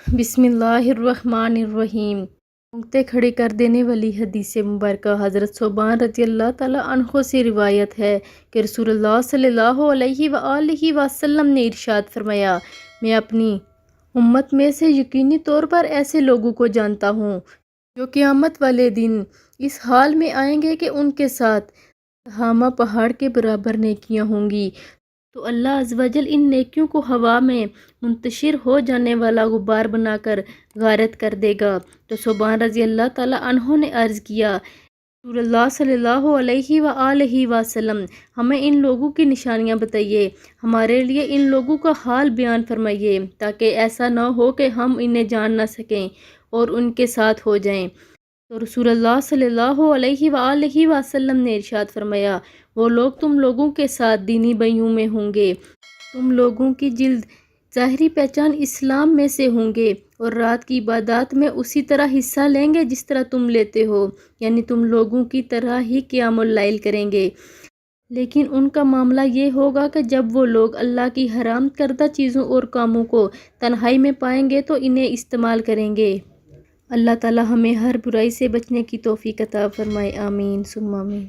بسم اللہ الرحمن الرحیم۔ رونگٹے کھڑے کر دینے والی حدیث مبارکہ حضرت ثوبان رضی اللہ تعالیٰ عنہ سے روایت ہے کہ رسول اللہ صلی اللہ علیہ وآلہ وسلم نے ارشاد فرمایا، میں اپنی امت میں سے یقینی طور پر ایسے لوگوں کو جانتا ہوں جو قیامت والے دن اس حال میں آئیں گے کہ ان کے ساتھ تہامہ پہاڑ کے برابر نیکیاں ہوں گی، تو اللہ عز و جل ان نیکیوں کو ہوا میں منتشر ہو جانے والا غبار بنا کر غارت کر دے گا۔ تو ثوبان رضی اللہ تعالیٰ عنہ نے عرض کیا، رسول اللہ صلی اللہ علیہ وآلہ وسلم، ہمیں ان لوگوں کی نشانیاں بتائیے، ہمارے لیے ان لوگوں کا حال بیان فرمائیے تاکہ ایسا نہ ہو کہ ہم انہیں جان نہ سکیں اور ان کے ساتھ ہو جائیں۔ تو رسول اللہ صلی اللہ علیہ وآلہ وسلم نے ارشاد فرمایا، وہ لوگ تم لوگوں کے ساتھ دینی بھائیوں میں ہوں گے، تم لوگوں کی جلد ظاہری پہچان اسلام میں سے ہوں گے اور رات کی عبادات میں اسی طرح حصہ لیں گے جس طرح تم لیتے ہو، یعنی تم لوگوں کی طرح ہی قیام اللیل کریں گے، لیکن ان کا معاملہ یہ ہوگا کہ جب وہ لوگ اللہ کی حرام کردہ چیزوں اور کاموں کو تنہائی میں پائیں گے تو انہیں استعمال کریں گے۔ اللہ تعالی ہمیں ہر برائی سے بچنے کی توفیق عطا فرمائے، آمین ثم آمین۔